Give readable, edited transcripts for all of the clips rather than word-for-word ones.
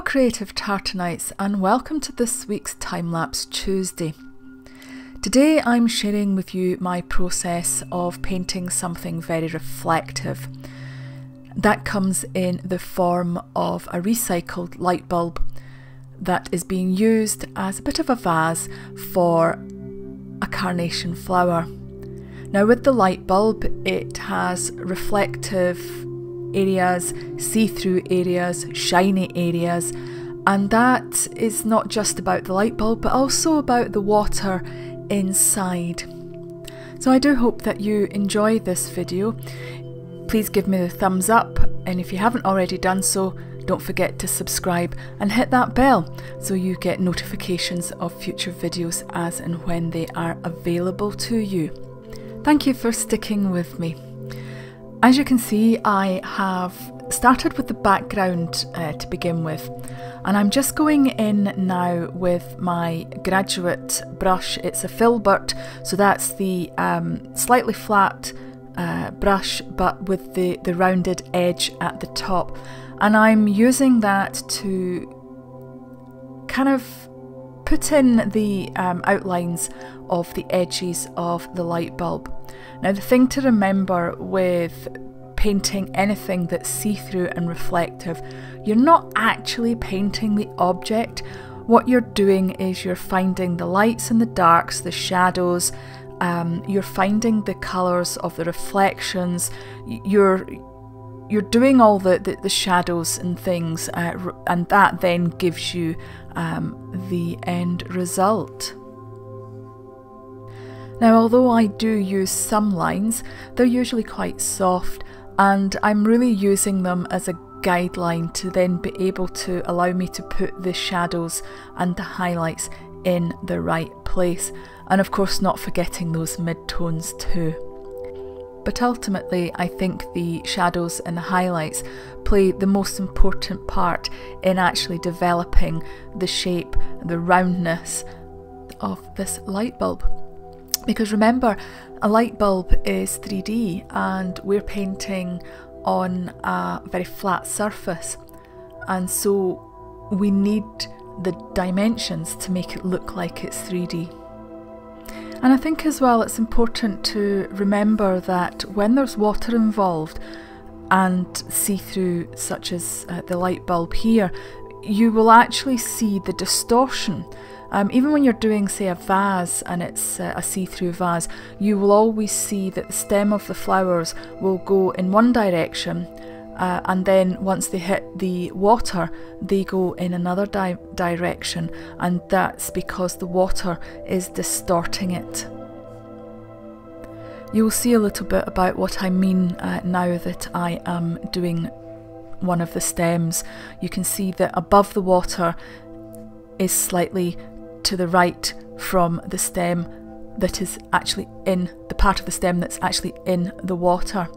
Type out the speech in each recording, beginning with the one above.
Hello creative Tartanites, and welcome to this week's Time-Lapse Tuesday. Today I'm sharing with you my process of painting something very reflective. That comes in the form of a recycled light bulb that is being used as a bit of a vase for a carnation flower. Now with the light bulb, it has reflective areas, see-through areas, shiny areas, and that is not just about the light bulb but also about the water inside. So I do hope that you enjoy this video. Please give me the thumbs up, and if you haven't already done so, don't forget to subscribe and hit that bell so you get notifications of future videos as and when they are available to you. Thank you for sticking with me. As you can see, I have started with the background to begin with, and I'm just going in now with my graduate brush. It's a filbert, so that's the slightly flat brush but with the rounded edge at the top, and I'm using that to kind of put in the outlines of the edges of the light bulb. Now the thing to remember with painting anything that's see-through and reflective, you're not actually painting the object. What you're doing is you're finding the lights and the darks, the shadows, you're finding the colours of the reflections, you're doing all the shadows and things, and that then gives you the end result. Now although I do use some lines, they're usually quite soft, and I'm really using them as a guideline to then be able to allow me to put the shadows and the highlights in the right place, and of course not forgetting those mid-tones too. But ultimately I think the shadows and the highlights play the most important part in actually developing the shape, the roundness of this light bulb. Because remember, a light bulb is 3D and we're painting on a very flat surface, and so we need the dimensions to make it look like it's 3D. And I think as well it's important to remember that when there's water involved and see-through, such as the light bulb here, you will actually see the distortion. Even when you're doing, say, a vase and it's a see-through vase, you will always see that the stem of the flowers will go in one direction, and then once they hit the water they go in another direction, and that's because the water is distorting it. You will see a little bit about what I mean now that I am doing one of the stems. You can see that above the water is slightly to the right from the stem that is actually in the part of the stem that's actually in the water.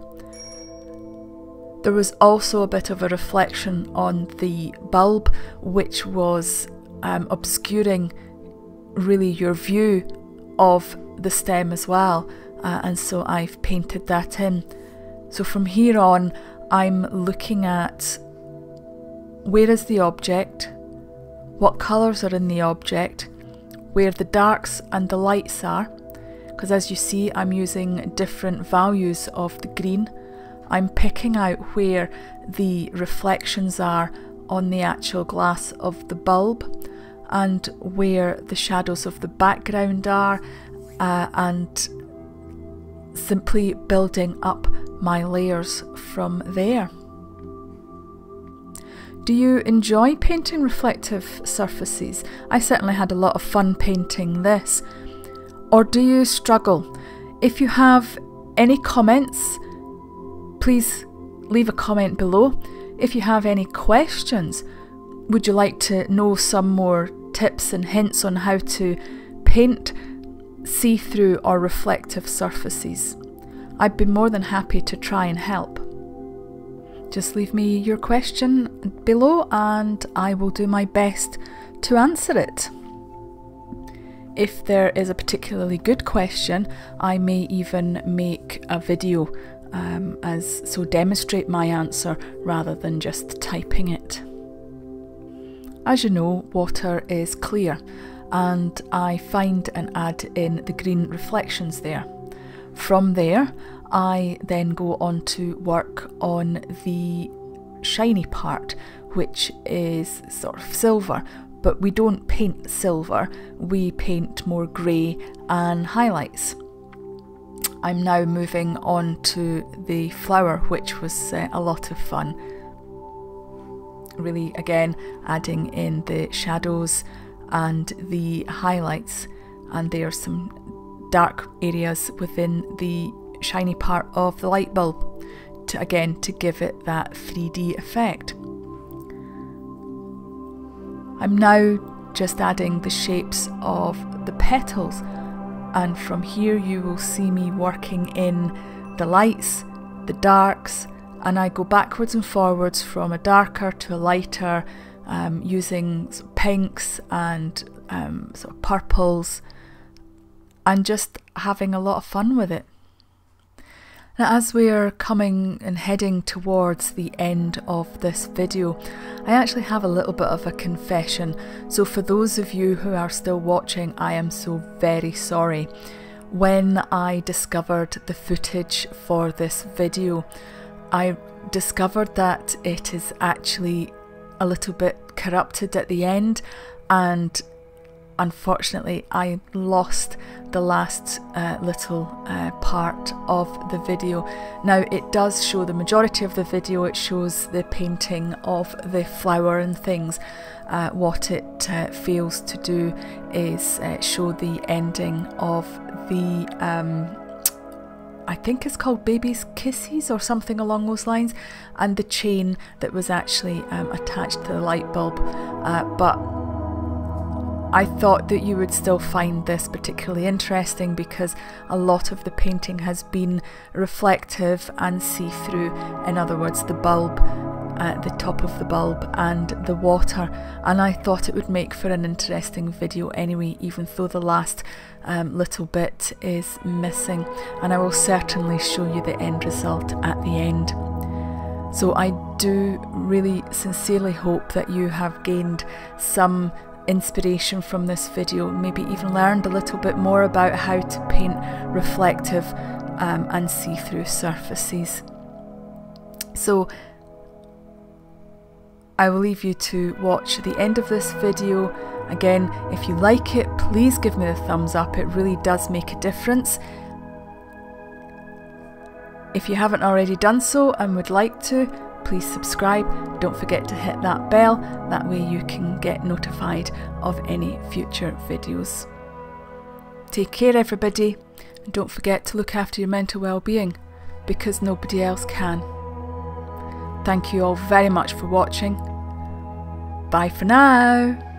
There was also a bit of a reflection on the bulb which was obscuring really your view of the stem as well, and so I've painted that in. So from here on I'm looking at where is the object, what colours are in the object, where the darks and the lights are, because as you see I'm using different values of the green. I'm picking out where the reflections are on the actual glass of the bulb and where the shadows of the background are, and simply building up my layers from there. Do you enjoy painting reflective surfaces? I certainly had a lot of fun painting this. Or do you struggle? If you have any comments, please leave a comment below. If you have any questions, would you like to know some more tips and hints on how to paint see-through or reflective surfaces? I'd be more than happy to try and help. Just leave me your question below and I will do my best to answer it. If there is a particularly good question, I may even make a video so demonstrate my answer rather than just typing it. As you know, water is clear, and I find and add in the green reflections there. From there, I then go on to work on the shiny part, which is sort of silver, but we don't paint silver, we paint more grey and highlights. I'm now moving on to the flower, which was a lot of fun. Really, again, adding in the shadows and the highlights, and there are some dark areas within the shiny part of the light bulb to give it that 3D effect. I'm now just adding the shapes of the petals, and from here you will see me working in the lights, the darks, and I go backwards and forwards from a darker to a lighter, using sort of pinks and sort of purples, and just having a lot of fun with it. Now, as we are coming and heading towards the end of this video, I actually have a little bit of a confession. So for those of you who are still watching, I am so very sorry. When I discovered the footage for this video, I discovered that it is actually a little bit corrupted at the end, and unfortunately I lost the last little part of the video. Now, it does show the majority of the video, it shows the painting of the flower and things. What it fails to do is show the ending of the I think it's called Baby's Kisses or something along those lines, and the chain that was actually attached to the light bulb, but I thought that you would still find this particularly interesting because a lot of the painting has been reflective and see-through. In other words, the bulb, the top of the bulb and the water, and I thought it would make for an interesting video anyway, even though the last little bit is missing, and I will certainly show you the end result at the end. So I do really sincerely hope that you have gained some inspiration from this video, maybe even learned a little bit more about how to paint reflective and see-through surfaces. So I will leave you to watch the end of this video. Again, if you like it, please give me the thumbs up, it really does make a difference. If you haven't already done so and would like to, please subscribe. Don't forget to hit that bell, that way you can get notified of any future videos. Take care everybody, and don't forget to look after your mental well-being, because nobody else can. Thank you all very much for watching. Bye for now.